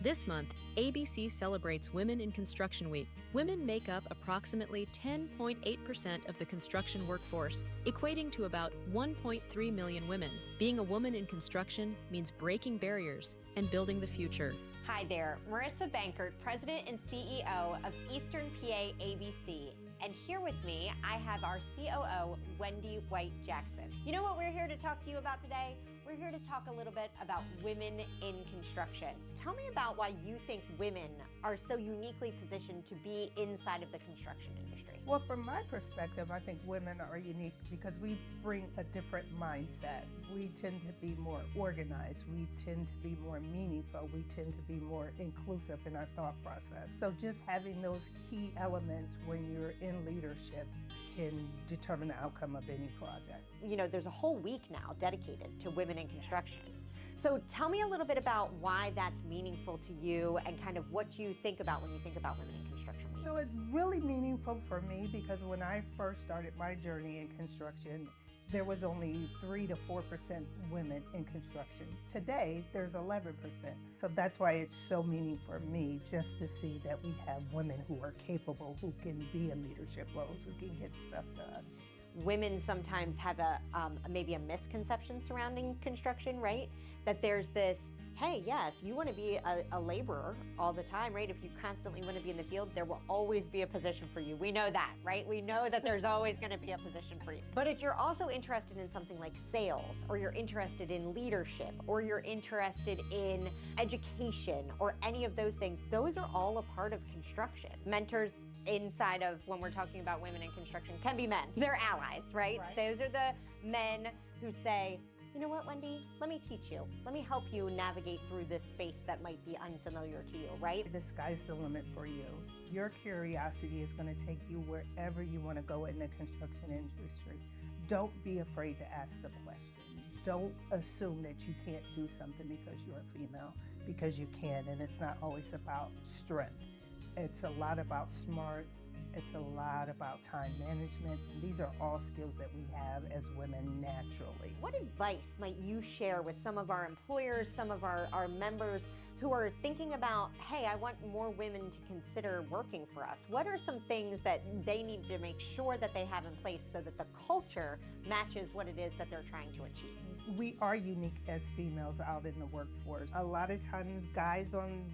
This month, ABC celebrates Women in Construction Week. Women make up approximately 10.8% of the construction workforce, equating to about 1.3 million women. Being a woman in construction means breaking barriers and building the future. Hi there, Marissa Bankert, President and CEO of Eastern PA ABC. And here with me, I have our COO, Wendy White-Jackson. You know what we're here to talk to you about today? We're here to talk a little bit about women in construction. Tell me about why you think women are so uniquely positioned to be inside of the construction industry. Well, from my perspective, I think women are unique because we bring a different mindset. We tend to be more organized. We tend to be more meaningful. We tend to be more inclusive in our thought process. So just having those key elements when you're in leadership can determine the outcome of any project. You know, there's a whole week now dedicated to women in construction. So tell me a little bit about why that's meaningful to you and kind of what you think about when you think about women in construction week. So it's really meaningful for me because when I first started my journey in construction, there was only 3 to 4% women in construction. Today, there's 11%. So that's why it's so meaningful for me just to see that we have women who are capable, who can be in leadership roles, who can get stuff done. Women sometimes have maybe a misconception surrounding construction, right? That there's this, hey, yeah, if you want to be a laborer all the time, right? If you constantly want to be in the field, there will always be a position for you. We know that, right? We know that there's always going to be a position for you. But if you're also interested in something like sales, or you're interested in leadership, or you're interested in education, or any of those things, those are all a part of construction. Mentors inside of when we're talking about women in construction can be men. They're allies, right? Those are the men who say, you know what, Wendy, let me teach you. Let me help you navigate through this space that might be unfamiliar to you, right? The sky's the limit for you. Your curiosity is going to take you wherever you want to go in the construction industry. Don't be afraid to ask the question. Don't assume that you can't do something because you're a female, because you can, and it's not always about strength. It's a lot about smarts. It's a lot about time management. These are all skills that we have as women naturally. What advice might you share with some of our employers, some of our members who are thinking about, hey, I want more women to consider working for us? What are some things that they need to make sure that they have in place so that the culture matches what it is that they're trying to achieve? We are unique as females out in the workforce. A lot of times guys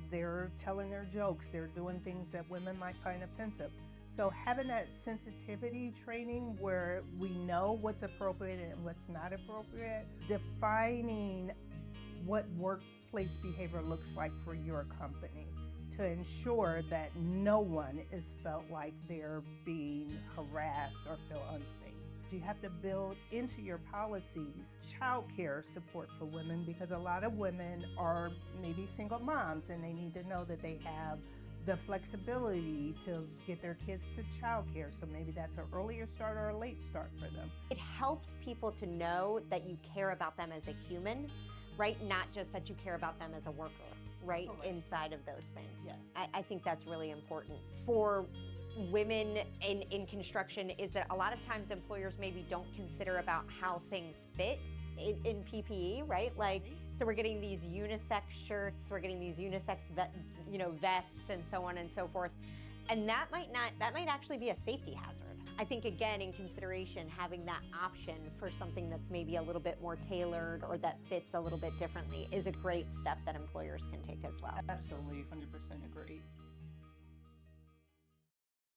they're telling their jokes, they're doing things that women might find offensive. So having that sensitivity training where we know what's appropriate and what's not appropriate, defining what workplace behavior looks like for your company to ensure that no one is felt like they're being harassed or feel unsafe. You have to build into your policies childcare support for women because a lot of women are maybe single moms and they need to know that they have the flexibility to get their kids to childcare. So maybe that's an earlier start or a late start for them. It helps people to know that you care about them as a human, right? Not just that you care about them as a worker, right? Inside of those things. Yes. I think that's really important. For women in construction is that a lot of times employers maybe don't consider about how things fit in PPE, right? So we're getting these unisex shirts, we're getting these unisex vests and so on and so forth. And that might actually be a safety hazard. I think again, in consideration, having that option for something that's maybe a little bit more tailored or that fits a little bit differently is a great step that employers can take as well. Absolutely, 100% agree.